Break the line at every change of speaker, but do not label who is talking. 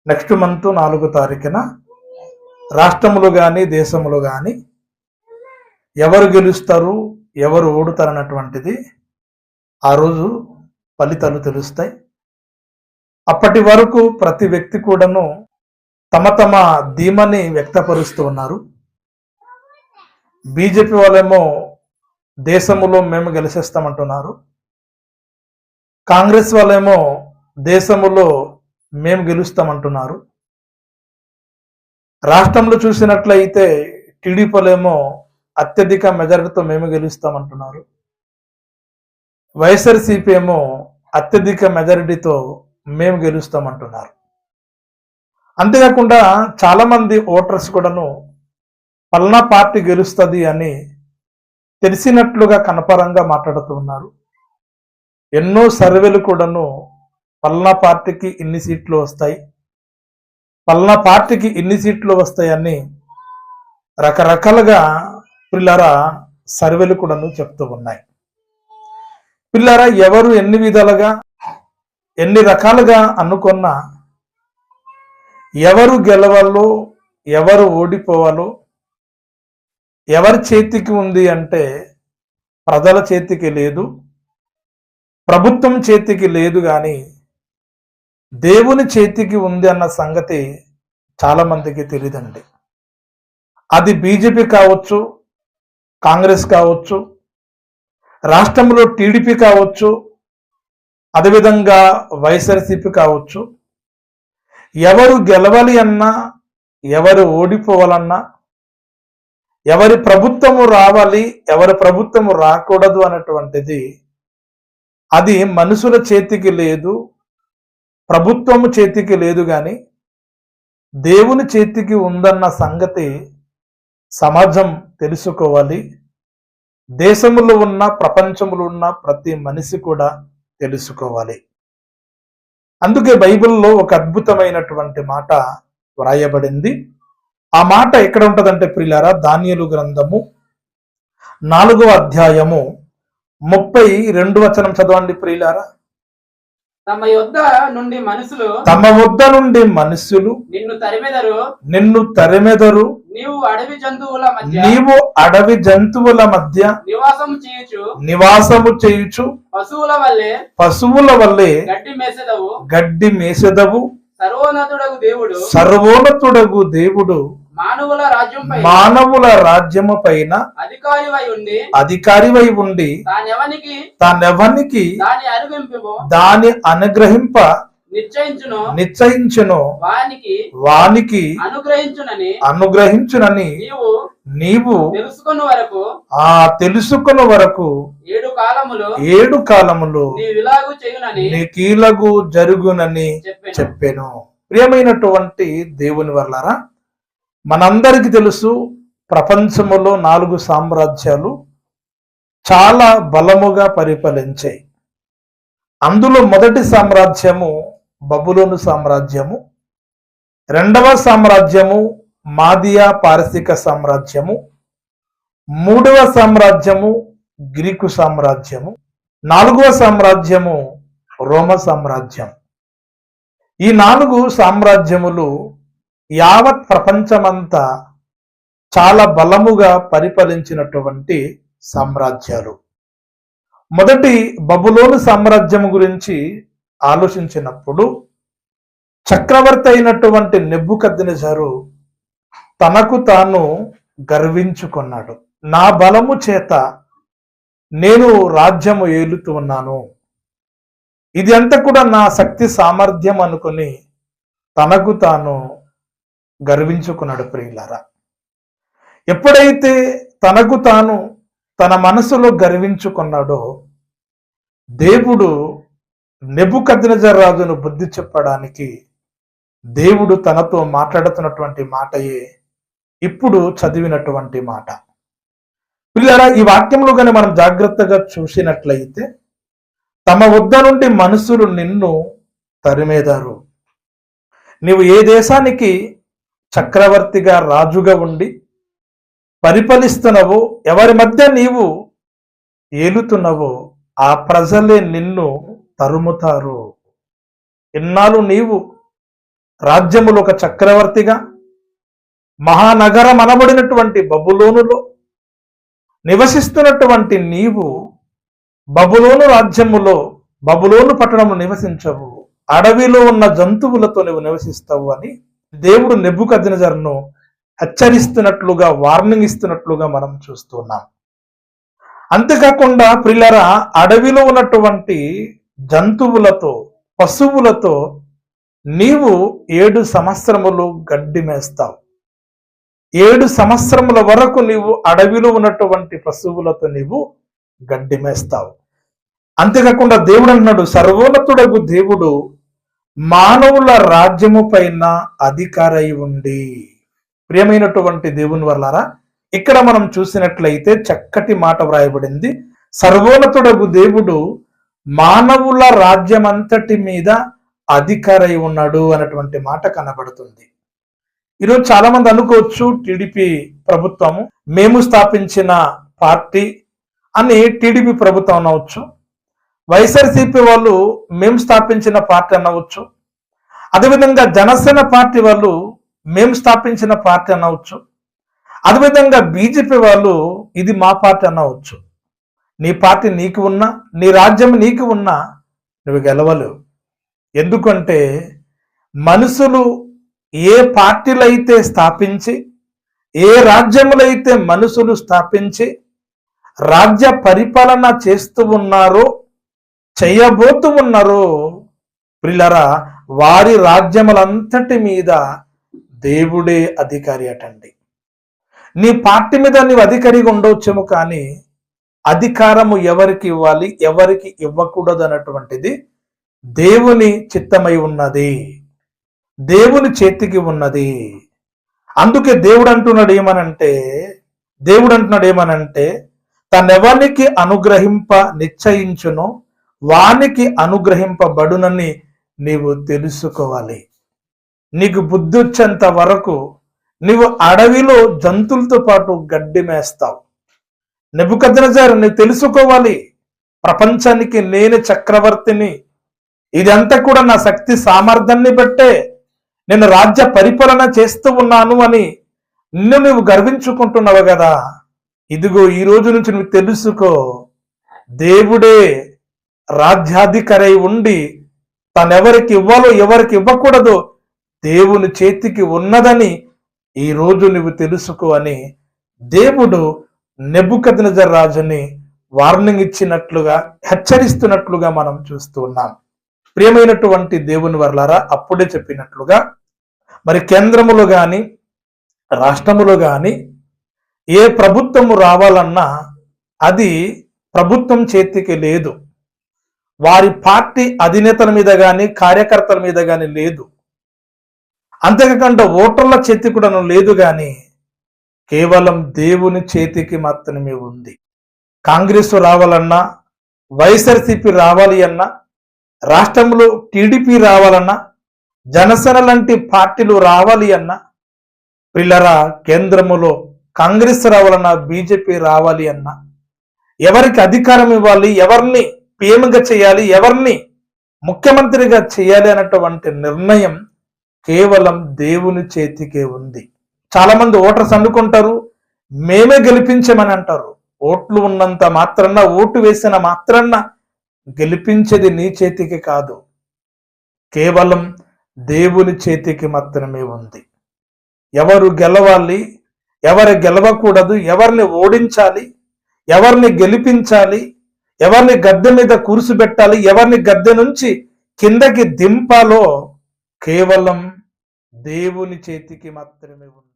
Next month 4వ తారీఖున రాష్ట్రములు కానీ దేశములు కానీ ఎవరు గెలుస్తారు ఎవరు ఓడుతారు అన్నటువంటిది ఆ రోజు ఫలితాలు తెలుస్తాయి. అప్పటి వరకు ప్రతి వ్యక్తి కూడాను తమ తమ ధీమాని వ్యక్తపరుస్తూ ఉన్నారు. బీజేపీ వాళ్ళేమో దేశములో మేము గెలిచేస్తామంటున్నారు. కాంగ్రెస్ వాళ్ళేమో దేశములో మేము గెలుస్తామంటున్నారు. రాష్ట్రంలో చూసినట్లయితే టీడీపీలేమో అత్యధిక మెజారిటీతో మేము గెలుస్తామంటున్నారు. వైఎస్ఆర్సీపీ ఏమో అత్యధిక మెజారిటీతో మేము గెలుస్తామంటున్నారు. అంతేకాకుండా చాలా మంది ఓటర్స్ కూడాను పల్నా పార్టీ గెలుస్తుంది అని తెలిసినట్లుగా కనపరంగా మాట్లాడుతూ ఉన్నారు. ఎన్నో సర్వేలు కూడాను పల్నా పార్టీకి ఇన్ని సీట్లు వస్తాయి, పల్నా పార్టీకి ఇన్ని సీట్లు వస్తాయని రకరకాలుగా పిల్లరా సర్వేలు కూడాను చెప్తూ ఉన్నాయి. పిల్లరా ఎవరు ఎన్ని విధాలుగా ఎన్ని రకాలుగా అనుకున్నా ఎవరు గెలవాలో ఎవరు ఓడిపోవాలో ఎవరి చేతికి ఉంది అంటే ప్రజల చేతికి లేదు, ప్రభుత్వం చేతికి లేదు, కానీ దేవుని చేతికి ఉంది అన్న సంగతి చాలా మందికి తెలియదండి. అది బీజేపీ కావచ్చు, కాంగ్రెస్ కావచ్చు, రాష్ట్రంలో టీడీపీ కావచ్చు, అదేవిధంగా వైఎస్ఆర్సీపీ కావచ్చు. ఎవరు గెలవాలి అన్నా ఎవరు ఓడిపోవాలన్నా ఎవరి ప్రభుత్వము రావాలి ఎవరి ప్రభుత్వము రాకూడదు అన్నటువంటిది అది మనుషుల చేతికి లేదు, ప్రభుత్వము చేతికి లేదు, కానీ దేవుని చేతికి ఉందన్న సంగతి సమాజం తెలుసుకోవాలి. దేశంలో ఉన్న ప్రపంచంలో ఉన్న ప్రతి మనిషి కూడా తెలుసుకోవాలి. అందుకే బైబిల్లో ఒక అద్భుతమైనటువంటి మాట వ్రాయబడింది. ఆ మాట ఎక్కడ ఉంటుందంటే ప్రియులారా, దానియేలు గ్రంథము 4వ అధ్యాయము 32వ వచనం చదవండి ప్రియులారా.
తమ యొద్ద నుండి మనుషులు నిన్ను తరిమెదరు, నీవు అడవి జంతువుల మధ్య నివాసము చేయుచు పశువుల వల్లే గడ్డి మేసెదవు. సర్వోన్నతుడగు దేవుడు మానవుల రాజ్యము పైన అధికారివై ఉండి తానెవనికి దాని అనుగ్రహింప నిశ్చయించును వానికి అనుగ్రహించునని నీవు తెలుసుకున్న వరకు 7 కాలములు నీకీలగు జరుగునని చెప్పాను. ప్రియమైనటువంటి దేవుని వల్లారా, మనందరికి తెలుసు ప్రపంచములో 4 సామ్రాజ్యాలు చాలా బలముగా పరిపాలించాయి. అందులో మొదటి సామ్రాజ్యము బబులోను సామ్రాజ్యము, 2వ సామ్రాజ్యము మాదియా పారసీక సామ్రాజ్యము, 3వ సామ్రాజ్యము గ్రీకు సామ్రాజ్యము, 4వ సామ్రాజ్యము రోమ సామ్రాజ్యం. ఈ 4 సామ్రాజ్యములు యావత్ ప్రపంచమంతా చాలా బలముగా పరిపాలించినటువంటి సామ్రాజ్యాలు. మొదటి బబులోను సామ్రాజ్యం గురించి ఆలోచించినప్పుడు చక్రవర్తి అయినటువంటి నెబుకద్నెజరు తనకు తాను గర్వించుకున్నాడు. నా బలము చేత నేను రాజ్యము ఏలుతూ ఉన్నాను, ఇది అంతా కూడా నా శక్తి సామర్థ్యం అనుకుని తనకు తాను గర్వించుకున్నాడు. ప్రియులారా, ఎప్పుడైతే తనకు తాను తన మనసులో గర్వించుకున్నాడో దేవుడు నెబుకద్నెజరు రాజును బుద్ధి చెప్పడానికి దేవుడు తనతో మాట్లాడుతున్నటువంటి మాటయే ఇప్పుడు చదివినటువంటి మాట. పిల్లరా, ఈ వాక్యంలో కానీ మనం జాగ్రత్తగా చూసినట్లయితే తమ వద్ద నుండి మనుషులు నిన్ను తరిమేదారు. నీవు ఏ దేశానికి చక్రవర్తిగా రాజుగా ఉండి పరిపాలిస్తున్నావో, ఎవరి మధ్య నీవు ఏలుతున్నావో ఆ ప్రజలే నిన్ను తరుముతారు. ఇన్నాళ్ళు నీవు
రాజ్యములో ఒక చక్రవర్తిగా మహానగరం అనబడినటువంటి బబులోనులో నివసిస్తున్నటువంటి నీవు బబులోను రాజ్యములో బబులోను పట్టణము నివసించవు, అడవిలో ఉన్న జంతువులతో నువ్వు నివసిస్తావు అని దేవుడు నెబుకద్నెజరును హెచ్చరిస్తున్నట్లుగా, వార్నింగ్ ఇస్తున్నట్లుగా మనం చూస్తున్నాం. అంతేకాకుండా ప్రియులారా, అడవిలో ఉన్నటువంటి జంతువులతో, పశువులతో నీవు 7 సంవత్సరములు గడ్డి మేస్తావు. 7 సంవత్సరముల వరకు నీవు అడవిలో ఉన్నటువంటి పశువులతో నీవు గడ్డి మేస్తావు. అంతేకాకుండా దేవుడు అన్నాడు, సర్వోన్నతుడగు దేవుడు మానవుల రాజ్యము పైన అధికారై ఉండి. ప్రియమైనటువంటి దేవుని వల్లారా, ఇక్కడ మనం చూసినట్లయితే చక్కటి మాట వ్రాయబడింది. సర్వోన్నతుడగు దేవుడు మానవుల రాజ్యమంతటి మీద అధికారై ఉన్నాడు అన్నటువంటి మాట కనబడుతుంది. ఈరోజు చాలా మంది అనుకోవచ్చు, టీడీపీ ప్రభుత్వము మేము స్థాపించిన పార్టీ అని టీడీపీ ప్రభుత్వం అనవచ్చు, వైఎస్ఆర్సీపీ వాళ్ళు మేము స్థాపించిన పార్టీ అనవచ్చు, అదేవిధంగా జనసేన పార్టీ వాళ్ళు మేము స్థాపించిన పార్టీ అనవచ్చు, అదేవిధంగా బీజేపీ వాళ్ళు ఇది మా పార్టీ అనవచ్చు. నీ పార్టీ నీకు ఉన్నా, నీ రాజ్యం నీకు ఉన్నా నువ్వు గెలవలేవు. ఎందుకంటే మనుషులు ఏ పార్టీలైతే స్థాపించి, ఏ రాజ్యములైతే మనుషులు స్థాపించి రాజ్య పరిపాలన చేస్తూ ఉన్నారో, చేయబోతూ ఉన్నారో ప్రియులారా, వారి రాజ్యములంతటి మీద దేవుడే అధికారి అటండి. నీ పార్టీ మీద నీవు అధికారిగా ఉండవచ్చేమో, కానీ అధికారము ఎవరికి ఇవ్వాలి, ఎవరికి ఇవ్వకూడదు అన్నటువంటిది దేవుని చిత్తమై ఉన్నది, దేవుని చేతికి ఉన్నది. అందుకే దేవుడు అంటున్నాడు ఏమనంటే తనెవరికి అనుగ్రహింప నిశ్చయించును వానికి అనుగ్రహింపబడునని నీవు తెలుసుకోవాలి. నీకు బుద్ధి వచ్చేంత వరకు నీవు అడవిలో జంతువులతో పాటు గడ్డి మేస్తావు. నెబుకద్నెజరు నువ్వు తెలుసుకోవాలి, ప్రపంచానికి నేను చక్రవర్తిని, ఇదంతా కూడా నా శక్తి సామర్థ్యాన్ని బట్టే నేను రాజ్య పరిపాలన చేస్తూ ఉన్నాను అని నువ్వు గర్వించుకుంటున్నావు కదా. ఇదిగో ఈ రోజు నుంచి నువ్వు తెలుసుకో, దేవుడే రాజ్యాధికారి ఉండి తనెవరికి ఇవ్వాలో ఎవరికి ఇవ్వకూడదో దేవుని చేతికి ఉన్నదని ఈ రోజు నువ్వు తెలుసుకో అని దేవుడు నెబుకద్నెజరు రాజుని వార్నింగ్ ఇచ్చినట్లుగా, హెచ్చరిస్తున్నట్లుగా మనం చూస్తూ ఉన్నాం. ప్రియమైనటువంటి దేవుని వర్లారా, అప్పుడే చెప్పినట్లుగా మరి కేంద్రములో కానీ రాష్ట్రములో కానీ ఏ ప్రభుత్వము రావాలన్నా అది ప్రభుత్వం చేతికి లేదు, వారి పార్టీ అధినేతల మీద కానీ కార్యకర్తల మీద కానీ లేదు, అంతేకాకుండా ఓటర్ల చేతి కూడా లేదు, కానీ కేవలం దేవుని చేతికి మాత్రమే ఉంది. కాంగ్రెస్ రావాలన్నా, వైఎస్ఆర్సీపీ రావాలి అన్నా, రాష్ట్రంలో టీడీపీ రావాలన్నా, జనసేన లాంటి పార్టీలు రావాలి అన్నా, పిల్లరా కేంద్రములో కాంగ్రెస్ రావాలన్నా, బీజేపీ రావాలి అన్నా, ఎవరికి అధికారం ఇవ్వాలి, ఎవరిని పీఎంగా చేయాలి, ఎవరిని ముఖ్యమంత్రిగా చేయాలి అన్నటువంటి నిర్ణయం కేవలం దేవుని చేతికే ఉంది. చాలా మంది ఓటర్స్ అనుకుంటారు మేమే గెలిపించమని అంటారు. ఓట్లు ఉన్నంత మాత్రాన, ఓటు వేసిన మాత్రాన గెలిపించేది నీ చేతికి కాదు, కేవలం దేవుని చేతికి మాత్రమే ఉంది. ఎవరు గెలవాలి, ఎవరు గెలవకూడదు, ఎవరిని ఓడించాలి, ఎవరిని గెలిపించాలి, ఎవరిని గద్దె మీద కూర్చోబెట్టాలి, ఎవరిని గద్దె నుంచి కిందకి దింపాలో కేవలం దేవుని చేతికి మాత్రమే ఉంది.